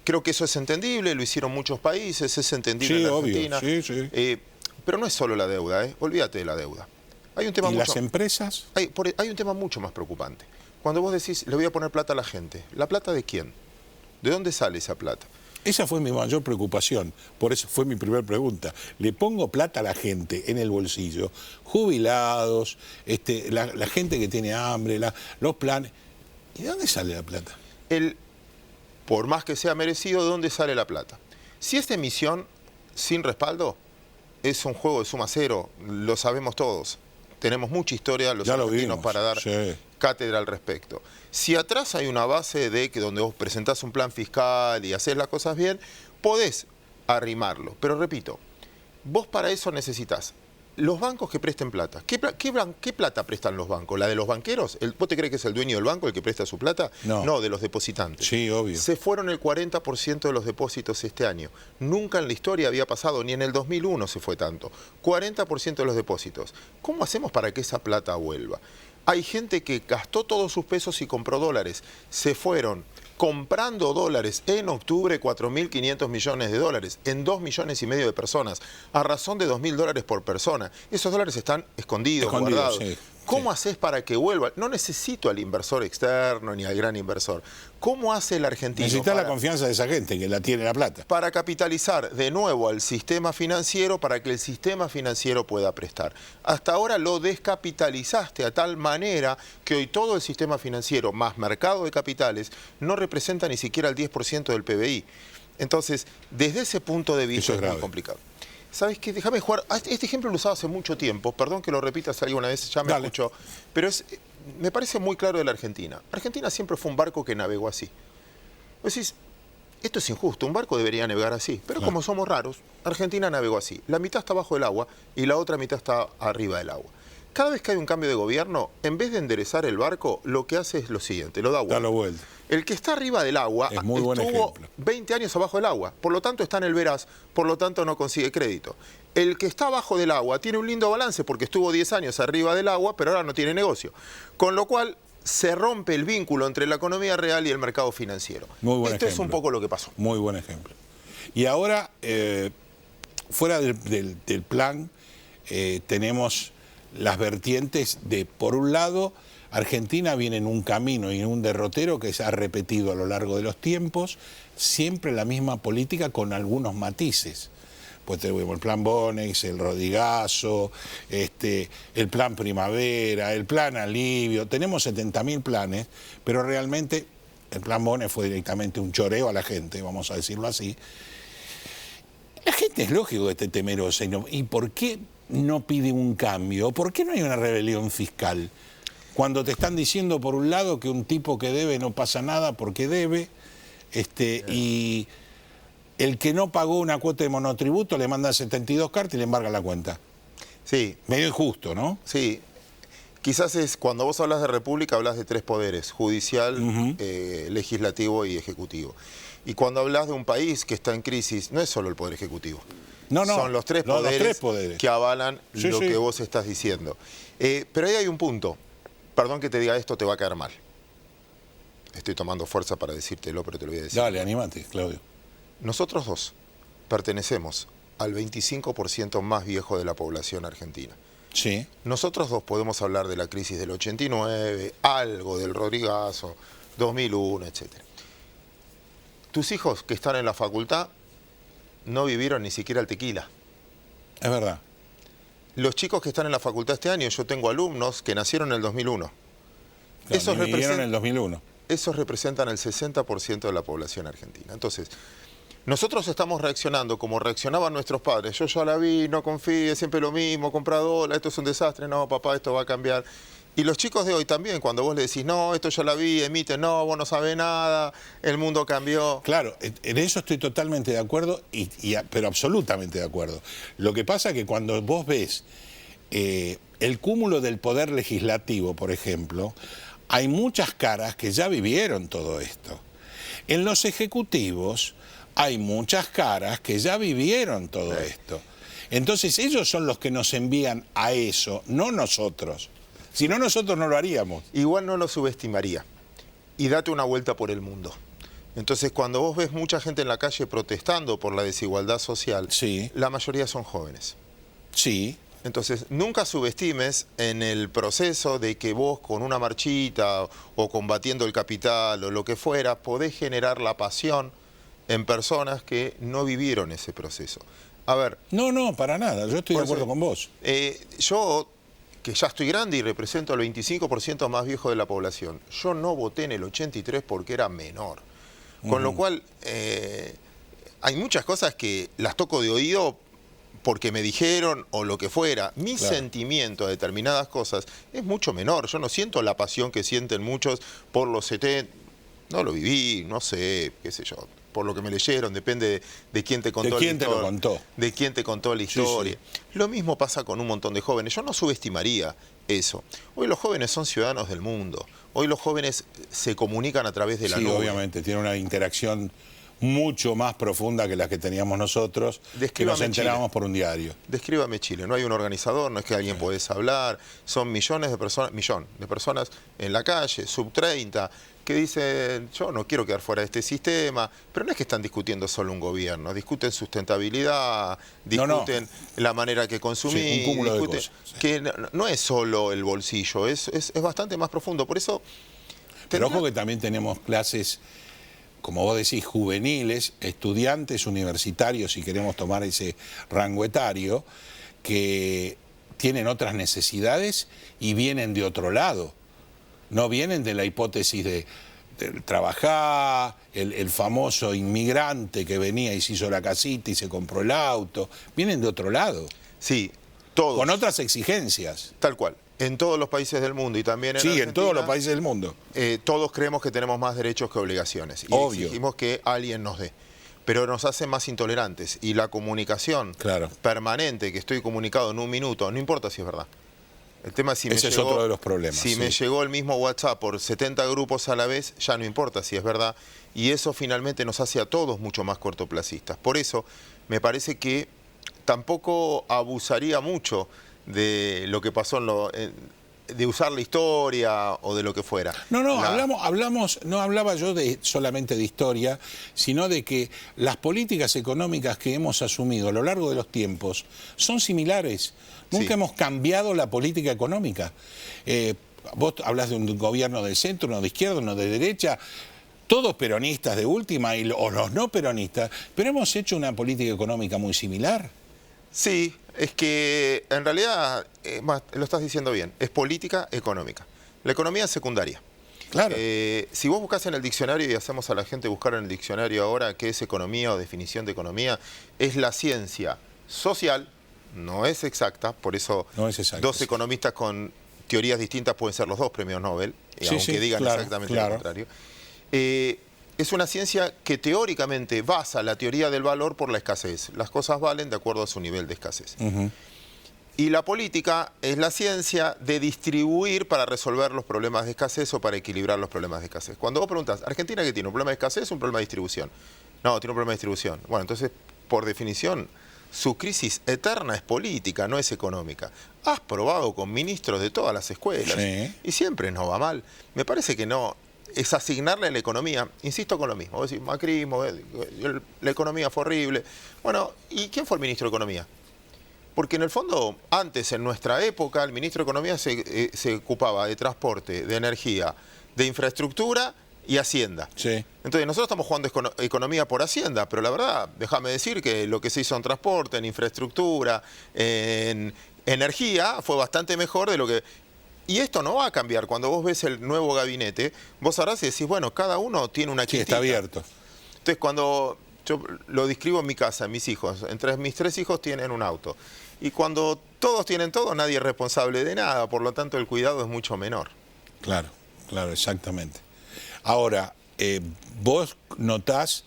E: Creo que eso es entendible, lo hicieron muchos países, es entendible en la Argentina.
A: Obvio, sí.
E: Pero no es solo la deuda, olvídate de la deuda. Hay un tema
A: las empresas?
E: Hay un tema mucho más preocupante. Cuando vos decís, le voy a poner plata a la gente, ¿la plata de quién? ¿De dónde sale esa plata?
A: Esa fue mi mayor preocupación, por eso fue mi primera pregunta. Le pongo plata a la gente en el bolsillo, jubilados, la gente que tiene hambre, los planes. ¿Y de dónde sale la plata?
E: Por más que sea merecido, ¿de dónde sale la plata? Si esta emisión sin respaldo es un juego de suma cero, lo sabemos todos. Tenemos mucha historia los argentinos para dar cátedra al respecto. Si atrás hay una base de que donde vos presentás un plan fiscal y haces las cosas bien, podés arrimarlo. Pero repito, vos para eso necesitas los bancos que presten plata. ¿Qué plata prestan los bancos? ¿La de los banqueros? ¿Vos te crees que es el dueño del banco el que presta su plata? No, de los depositantes.
A: Sí, obvio.
E: Se fueron el 40% de los depósitos este año. Nunca en la historia había pasado, ni en el 2001 se fue tanto. 40% de los depósitos. ¿Cómo hacemos para que esa plata vuelva? Hay gente que gastó todos sus pesos y compró dólares. Se fueron comprando dólares en octubre 4.500 millones de dólares en 2,5 millones de personas, a razón de $2.000 por persona. Esos dólares están escondidos, guardados. Sí. ¿Cómo haces para que vuelva? No necesito al inversor externo ni al gran inversor. ¿Cómo hace el argentino?
A: Necesita la confianza de esa gente que la tiene la plata.
E: Para capitalizar de nuevo al sistema financiero, para que el sistema financiero pueda prestar. Hasta ahora lo descapitalizaste a tal manera que hoy todo el sistema financiero, más mercado de capitales, no representa ni siquiera el 10% del PBI. Entonces, desde ese punto de vista es muy complicado. ¿Sabes qué? Déjame jugar. Este ejemplo lo usaba hace mucho tiempo. Perdón que lo repitas alguna vez, ya me escuchó. Pero me parece muy claro de la Argentina. Argentina siempre fue un barco que navegó así. Vos decís, esto es injusto, un barco debería navegar así. Pero como somos raros, Argentina navegó así. La mitad está bajo el agua y la otra mitad está arriba del agua. Cada vez que hay un cambio de gobierno, en vez de enderezar el barco, lo que hace es lo siguiente, lo da vuelta.
A: Dalo vuelta.
E: El que está arriba del agua estuvo 20 años abajo del agua, por lo tanto está en el veraz, por lo tanto no consigue crédito. El que está abajo del agua tiene un lindo balance porque estuvo 10 años arriba del agua, pero ahora no tiene negocio. Con lo cual se rompe el vínculo entre la economía real y el mercado financiero.
A: Muy buen
E: Esto
A: ejemplo.
E: es un poco lo que pasó.
A: Muy buen ejemplo. Y ahora, fuera del plan, tenemos las vertientes de, por un lado, Argentina viene en un camino y en un derrotero que se ha repetido a lo largo de los tiempos, siempre la misma política con algunos matices. Pues tenemos el plan Bonex, el Rodigazo, el plan Primavera, el plan Alivio, tenemos 70.000 planes, pero realmente el plan Bonex fue directamente un choreo a la gente, vamos a decirlo así. La gente es lógico que esté temerosa. ¿Y por qué no pide un cambio? ¿Por qué no hay una rebelión fiscal? Cuando te están diciendo por un lado que un tipo que debe no pasa nada porque debe, y el que no pagó una cuota de monotributo le mandan 72 cartas y le embargan la cuenta.
E: Sí.
A: Medio injusto, ¿no?
E: Sí. Quizás cuando vos hablas de república hablas de tres poderes, judicial, legislativo y ejecutivo. Y cuando hablas de un país que está en crisis, no es solo el poder ejecutivo.
A: No,
E: son los tres poderes que avalan lo que vos estás diciendo. Pero ahí hay un punto. Perdón que te diga esto, te va a caer mal. Estoy tomando fuerza para decírtelo, pero te lo voy a decir.
A: Dale, anímate, Claudio.
E: Nosotros dos pertenecemos al 25% más viejo de la población argentina.
A: Sí.
E: Nosotros dos podemos hablar de la crisis del 89, algo del Rodrigazo, 2001, etc. Tus hijos que están en la facultad no vivieron ni siquiera el tequila.
A: Es verdad.
E: Los chicos que están en la facultad este año, yo tengo alumnos que nacieron en el 2001.
A: Claro, esos vivieron en el 2001.
E: Esos representan el 60% de la población argentina. Entonces, nosotros estamos reaccionando como reaccionaban nuestros padres. Yo ya la vi, no confíe, siempre lo mismo, compra dólar, esto es un desastre, no, papá, esto va a cambiar. Y los chicos de hoy también, cuando vos le decís, no, esto ya la vi, emite, no, vos no sabés nada, el mundo cambió.
A: Claro, en eso estoy totalmente de acuerdo, pero absolutamente de acuerdo. Lo que pasa es que cuando vos ves el cúmulo del poder legislativo, por ejemplo, hay muchas caras que ya vivieron todo esto. En los ejecutivos hay muchas caras que ya vivieron todo esto. Entonces ellos son los que nos envían a eso, no nosotros. Si no, nosotros no lo haríamos.
E: Igual no lo subestimaría. Y date una vuelta por el mundo. Entonces, cuando vos ves mucha gente en la calle protestando por la desigualdad social, la mayoría son jóvenes.
A: Sí.
E: Entonces, nunca subestimes en el proceso de que vos con una marchita o combatiendo el capital o lo que fuera, podés generar la pasión en personas que no vivieron ese proceso. A ver...
A: No, para nada. Yo estoy de acuerdo con vos.
E: Yo, que ya estoy grande y represento al 25% más viejo de la población, yo no voté en el 83 porque era menor. Con lo cual, hay muchas cosas que las toco de oído porque me dijeron o lo que fuera. Mi sentimiento a determinadas cosas es mucho menor. Yo no siento la pasión que sienten muchos por los 70. No lo viví, no sé, qué sé yo. Por lo que me leyeron, depende de quién te contó la historia. ¿De quién te lo contó? De quién te contó la historia. Sí. Lo mismo pasa con un montón de jóvenes. Yo no subestimaría eso. Hoy los jóvenes son ciudadanos del mundo. Hoy los jóvenes se comunican a través de la nube. Sí,
A: obviamente, tienen una interacción mucho más profunda que la que teníamos nosotros, que nos enterábamos por un diario.
E: Descríbame Chile. No hay un organizador, no es que alguien podés hablar. Son millones de personas, en la calle, sub 30, que dicen, yo no quiero quedar fuera de este sistema, pero no es que están discutiendo solo un gobierno, discuten sustentabilidad, discuten la manera que consumís,
A: sí, un cúmulo
E: discuten,
A: de cosas, sí.
E: que no es solo el bolsillo, es bastante más profundo. Por eso...
A: Pero ojo que también tenemos clases, como vos decís, juveniles, estudiantes universitarios, si queremos tomar ese rango etario, que tienen otras necesidades y vienen de otro lado. No vienen de la hipótesis de trabajar, el famoso inmigrante que venía y se hizo la casita y se compró el auto. Vienen de otro lado.
E: Sí, todos.
A: Con otras exigencias.
E: Tal cual. En todos los países del mundo y también en
A: Sí,
E: Argentina,
A: en todos los países del mundo.
E: Todos creemos que tenemos más derechos que obligaciones. Y
A: obvio,
E: exigimos que alguien nos dé. Pero nos hace más intolerantes. Y la comunicación permanente, que estoy comunicado en un minuto, no importa si es verdad. El tema es si
A: ese es otro de los problemas.
E: Si me llegó el mismo WhatsApp por 70 grupos a la vez, ya no importa si es verdad. Y eso finalmente nos hace a todos mucho más cortoplacistas. Por eso me parece que tampoco abusaría mucho de lo que pasó de usar la historia o de lo que fuera.
A: No, no hablaba yo solamente de historia, sino de que las políticas económicas que hemos asumido a lo largo de los tiempos son similares. Nunca hemos cambiado la política económica. Vos hablas de un gobierno del centro, uno de izquierda, uno de derecha, todos peronistas de última o los no peronistas, pero hemos hecho una política económica muy similar.
E: Sí, es que en realidad, lo estás diciendo bien, es política económica. La economía es secundaria.
A: Claro.
E: Si vos buscás en el diccionario y hacemos a la gente buscar en el diccionario ahora qué es economía o definición de economía, es la ciencia social, no es exacta, por eso
A: no es exacta,
E: dos economistas con teorías distintas pueden ser los dos premios Nobel, aunque digan exactamente lo contrario. Es una ciencia que teóricamente basa la teoría del valor por la escasez. Las cosas valen de acuerdo a su nivel de escasez. Y la política es la ciencia de distribuir para resolver los problemas de escasez o para equilibrar los problemas de escasez. Cuando vos preguntas, ¿Argentina qué tiene? ¿Un problema de escasez o un problema de distribución? No, tiene un problema de distribución. Bueno, entonces, por definición, su crisis eterna es política, no es económica. Has probado con ministros de todas las escuelas y siempre no va mal. Me parece que no... es asignarle a la economía, insisto con lo mismo, vos decís, macrismo, la economía fue horrible. Bueno, ¿y quién fue el ministro de Economía? Porque en el fondo, antes, en nuestra época, el ministro de Economía se ocupaba de transporte, de energía, de infraestructura y Hacienda.
A: Sí.
E: Entonces, nosotros estamos jugando economía por Hacienda, pero la verdad, déjame decir que lo que se hizo en transporte, en infraestructura, en energía, fue bastante mejor de lo que... Y esto no va a cambiar. Cuando vos ves el nuevo gabinete, vos harás y decís, bueno, cada uno tiene una quintita.
A: Sí, está abierto.
E: Entonces, cuando yo lo describo en mi casa, mis hijos, entre mis 3 hijos tienen un auto. Y cuando todos tienen todo, nadie es responsable de nada. Por lo tanto, el cuidado es mucho menor.
A: Claro, claro, exactamente. Ahora, vos notás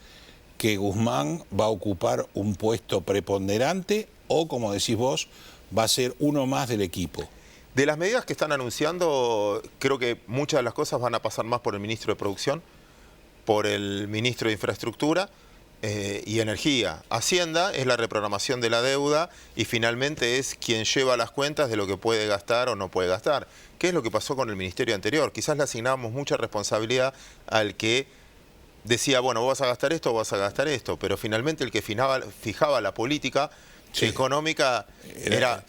A: que Guzmán va a ocupar un puesto preponderante o, como decís vos, va a ser uno más del equipo.
E: De las medidas que están anunciando, creo que muchas de las cosas van a pasar más por el ministro de Producción, por el ministro de Infraestructura y Energía. Hacienda es la reprogramación de la deuda y finalmente es quien lleva las cuentas de lo que puede gastar o no puede gastar. ¿Qué es lo que pasó con el ministerio anterior? Quizás le asignábamos mucha responsabilidad al que decía, bueno, vos vas a gastar esto o vas a gastar esto, pero finalmente el que fijaba la política económica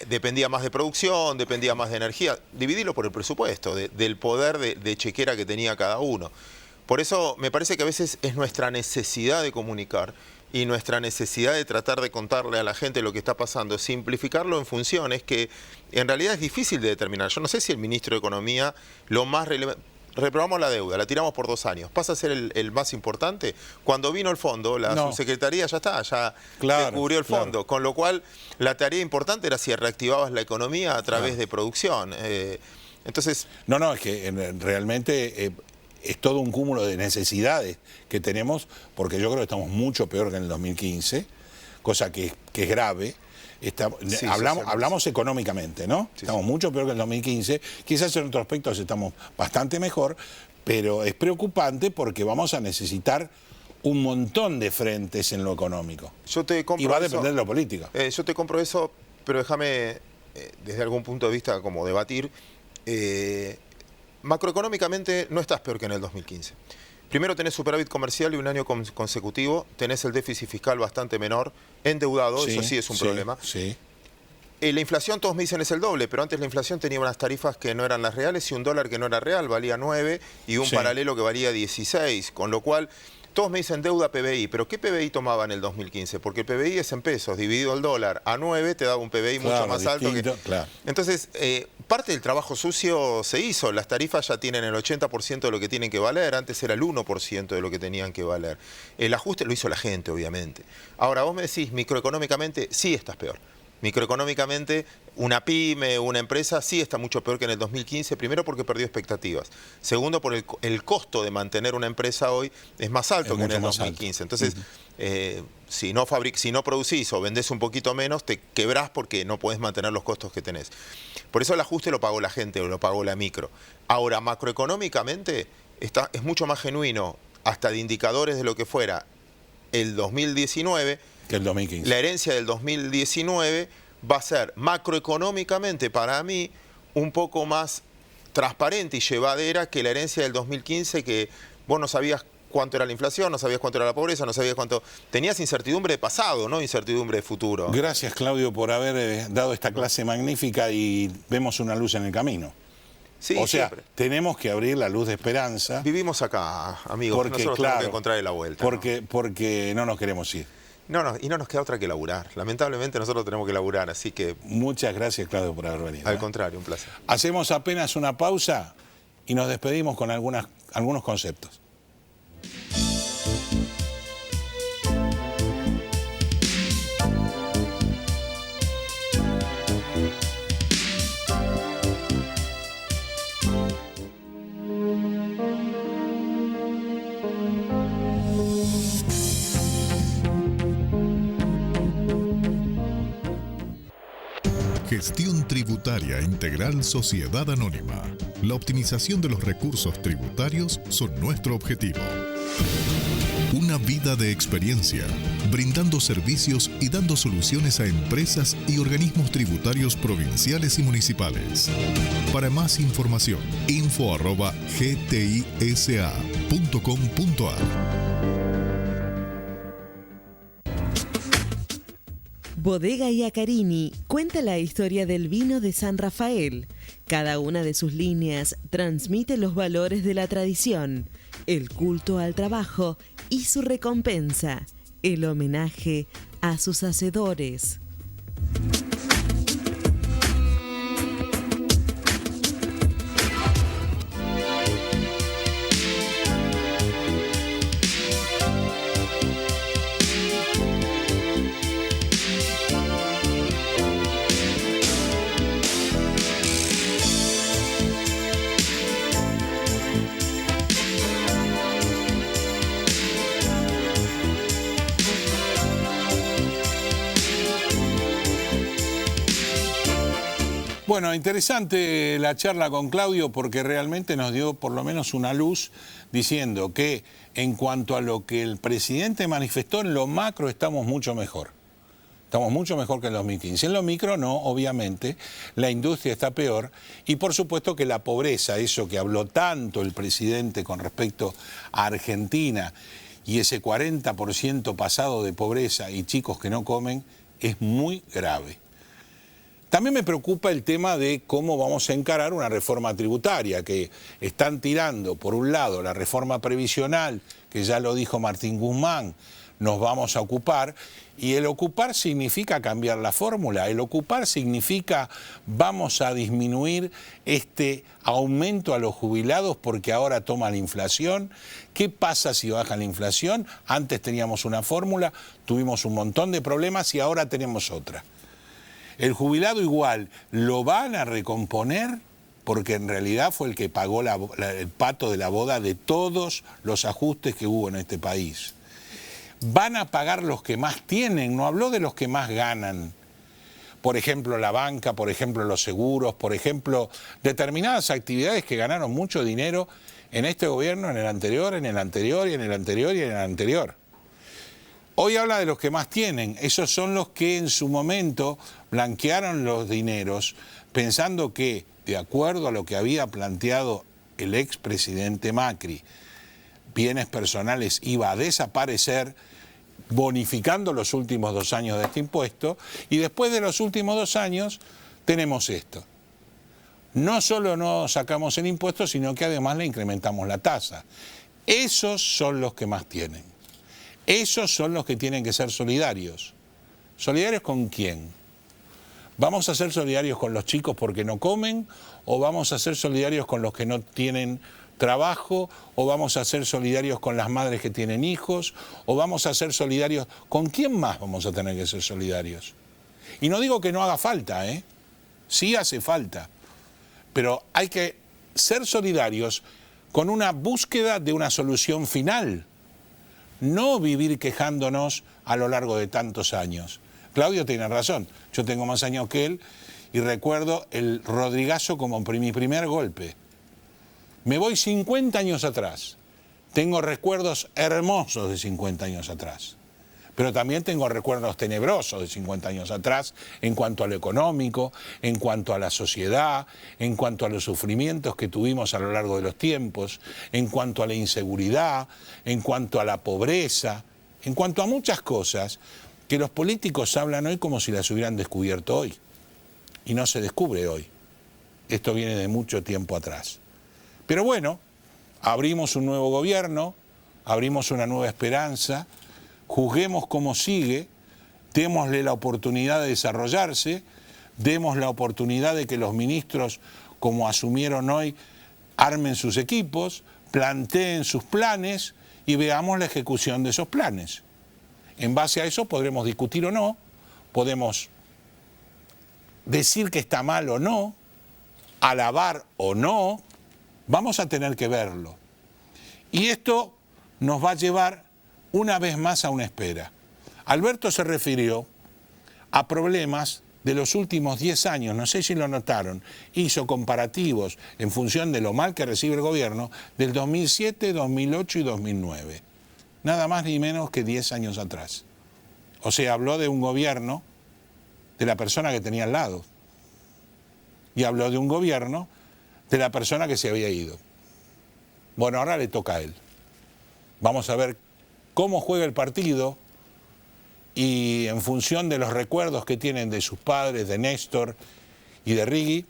E: dependía más de producción, dependía más de energía. Dividirlo por el presupuesto, del poder de chequera que tenía cada uno. Por eso me parece que a veces es nuestra necesidad de comunicar y nuestra necesidad de tratar de contarle a la gente lo que está pasando, simplificarlo en funciones que en realidad es difícil de determinar. Yo no sé si el ministro de Economía, lo más relevante... Reprobamos la deuda, la tiramos por 2 años. ¿Pasa a ser el más importante? Cuando vino el fondo, la subsecretaría ya está, ya se cubrió el fondo. Con lo cual, la tarea importante era si reactivabas la economía a través de producción. Entonces...
A: No, es que realmente es todo un cúmulo de necesidades que tenemos, porque yo creo que estamos mucho peor que en el 2015, cosa que es grave. Hablamos económicamente, ¿no? Sí, estamos mucho peor que en el 2015. Quizás en otros aspectos estamos bastante mejor, pero es preocupante porque vamos a necesitar un montón de frentes en lo económico. Y va a depender de lo político.
E: Yo te compro eso, pero déjame, desde algún punto de vista, como debatir. macroeconómicamente no estás peor que en el 2015. Primero tenés superávit comercial y un año consecutivo, tenés el déficit fiscal bastante menor, endeudado, eso sí es un problema.
A: Sí.
E: La inflación, todos me dicen, es el doble, pero antes la inflación tenía unas tarifas que no eran las reales y un dólar que no era real, valía 9 y un paralelo que valía 16, con lo cual todos me dicen deuda PBI, pero ¿qué PBI tomaba en el 2015? Porque el PBI es en pesos, dividido el dólar a 9 te daba un PBI mucho más alto. Entonces, parte del trabajo sucio se hizo, las tarifas ya tienen el 80% de lo que tienen que valer, antes era el 1% de lo que tenían que valer. El ajuste lo hizo la gente, obviamente. Ahora, vos me decís, microeconómicamente sí estás peor. Microeconómicamente, una pyme, una empresa, sí está mucho peor que en el 2015, primero porque perdió expectativas. Segundo, por el costo de mantener una empresa hoy es más alto que en el 2015. Entonces, si no producís o vendés un poquito menos, te quebrás porque no podés mantener los costos que tenés. Por eso el ajuste lo pagó la gente o lo pagó la micro. Ahora, macroeconómicamente, es mucho más genuino, hasta de indicadores de lo que fuera el 2019,
A: que el 2015.
E: La herencia del 2019 va a ser macroeconómicamente para mí un poco más transparente y llevadera que la herencia del 2015, que vos no sabías cuánto era la inflación, no sabías cuánto era la pobreza, no sabías cuánto... Tenías incertidumbre de pasado, no incertidumbre de futuro.
A: Gracias, Claudio, por haber dado esta clase magnífica y vemos una luz en el camino.
E: Sí,
A: o sea,
E: siempre
A: tenemos que abrir la luz de esperanza.
E: Vivimos acá, amigos,
A: porque,
E: nosotros tenemos que encontrar la vuelta.
A: Porque no nos queremos ir.
E: Y no nos queda otra que laburar. Lamentablemente nosotros tenemos que laburar, así que...
A: Muchas gracias, Claudio, por haber venido.
E: Al contrario, un placer.
A: Hacemos apenas una pausa y nos despedimos con algunos conceptos.
D: Gestión Tributaria Integral Sociedad Anónima. La optimización de los recursos tributarios son nuestro objetivo. Una vida de experiencia, brindando servicios y dando soluciones a empresas y organismos tributarios provinciales y municipales. Para más información, info@gtisa.com.ar.
B: Bodega Iacarini cuenta la historia del vino de San Rafael. Cada una de sus líneas transmite los valores de la tradición, el culto al trabajo y su recompensa, el homenaje a sus hacedores.
A: Bueno, interesante la charla con Claudio porque realmente nos dio por lo menos una luz diciendo que en cuanto a lo que el presidente manifestó en lo macro estamos mucho mejor. Estamos mucho mejor que en 2015. En lo micro no, obviamente, la industria está peor y por supuesto que la pobreza, eso que habló tanto el presidente con respecto a Argentina y ese 40% pasado de pobreza y chicos que no comen, es muy grave. También me preocupa el tema de cómo vamos a encarar una reforma tributaria, que están tirando, por un lado, la reforma previsional, que ya lo dijo Martín Guzmán, nos vamos a ocupar, y el ocupar significa cambiar la fórmula, el ocupar significa vamos a disminuir este aumento a los jubilados porque ahora toma la inflación. ¿Qué pasa si baja la inflación? Antes teníamos una fórmula, tuvimos un montón de problemas y ahora tenemos otra. El jubilado igual, ¿lo van a recomponer? Porque en realidad fue el que pagó el pato de la boda de todos los ajustes que hubo en este país. ¿Van a pagar los que más tienen? No habló de los que más ganan. Por ejemplo, la banca, por ejemplo, los seguros, por ejemplo, determinadas actividades que ganaron mucho dinero en este gobierno, en el anterior, en el anterior y en el anterior y en el anterior. Hoy habla de los que más tienen. Esos son los que en su momento blanquearon los dineros pensando que, de acuerdo a lo que había planteado el expresidente Macri, bienes personales iba a desaparecer, bonificando los últimos 2 años de este impuesto, y después de los últimos 2 años tenemos esto. No solo no sacamos el impuesto, sino que además le incrementamos la tasa. Esos son los que más tienen. Esos son los que tienen que ser solidarios. ¿Solidarios con quién? ¿Vamos a ser solidarios con los chicos porque no comen? ¿O vamos a ser solidarios con los que no tienen trabajo? ¿O vamos a ser solidarios con las madres que tienen hijos? ¿O vamos a ser solidarios? ¿Con quién más vamos a tener que ser solidarios? Y no digo que no haga falta, ¿eh? Sí hace falta. Pero hay que ser solidarios con una búsqueda de una solución final. No vivir quejándonos a lo largo de tantos años. Claudio tiene razón. Yo tengo más años que él y recuerdo el Rodrigazo como mi primer golpe. Me voy 50 años atrás. Tengo recuerdos hermosos de 50 años atrás. Pero también tengo recuerdos tenebrosos de 50 años atrás en cuanto a lo económico, en cuanto a la sociedad, en cuanto a los sufrimientos que tuvimos a lo largo de los tiempos, en cuanto a la inseguridad, en cuanto a la pobreza, en cuanto a muchas cosas que los políticos hablan hoy como si las hubieran descubierto hoy. Y no se descubre hoy. Esto viene de mucho tiempo atrás. Pero bueno, abrimos un nuevo gobierno, abrimos una nueva esperanza, juzguemos cómo sigue, démosle la oportunidad de desarrollarse, demos la oportunidad de que los ministros, como asumieron hoy, armen sus equipos, planteen sus planes y veamos la ejecución de esos planes. En base a eso podremos discutir o no, podemos decir que está mal o no, alabar o no, vamos a tener que verlo. Y esto nos va a llevar una vez más a una espera. Alberto se refirió a problemas de los últimos 10 años, no sé si lo notaron, hizo comparativos en función de lo mal que recibe el gobierno del 2007, 2008 y 2009. Nada más ni menos que 10 años atrás. O sea, habló de un gobierno de la persona que tenía al lado. Y habló de un gobierno de la persona que se había ido. Bueno, ahora le toca a él. Vamos a ver cómo juega el partido y en función de los recuerdos que tienen de sus padres, de Néstor y de Rigui,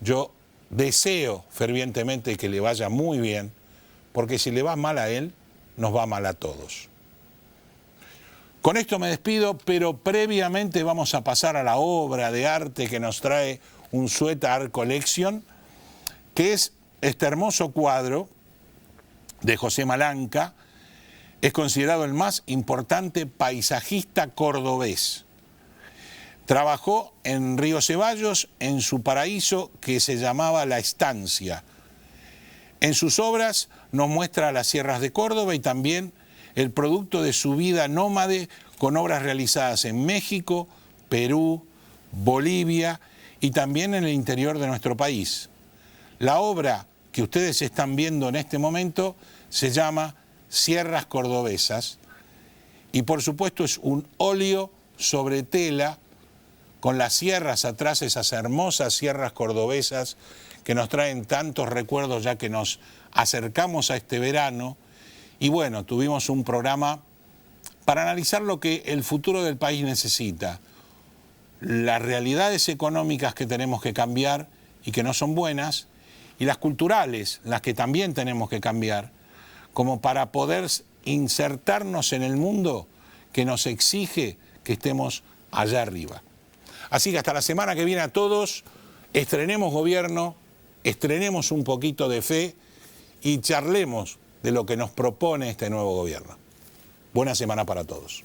A: yo deseo fervientemente que le vaya muy bien, porque si le va mal a él, nos va mal a todos. Con esto me despido, pero previamente vamos a pasar a la obra de arte que nos trae Unzueta Art Collection, que es este hermoso cuadro de José Malanca. Es considerado el más importante paisajista cordobés. Trabajó en Río Ceballos, en su paraíso que se llamaba La Estancia. En sus obras nos muestra las sierras de Córdoba y también el producto de su vida nómade con obras realizadas en México, Perú, Bolivia y también en el interior de nuestro país. La obra que ustedes están viendo en este momento se llama Sierras Cordobesas y por supuesto es un óleo sobre tela con las sierras atrás, esas hermosas sierras cordobesas que nos traen tantos recuerdos ya que nos acercamos a este verano. Y bueno, tuvimos un programa para analizar lo que el futuro del país necesita, las realidades económicas que tenemos que cambiar y que no son buenas, y las culturales, las que también tenemos que cambiar, como para poder insertarnos en el mundo que nos exige que estemos allá arriba. Así que hasta la semana que viene a todos, estrenemos gobierno, estrenemos un poquito de fe y charlemos de lo que nos propone este nuevo gobierno. Buena semana para todos.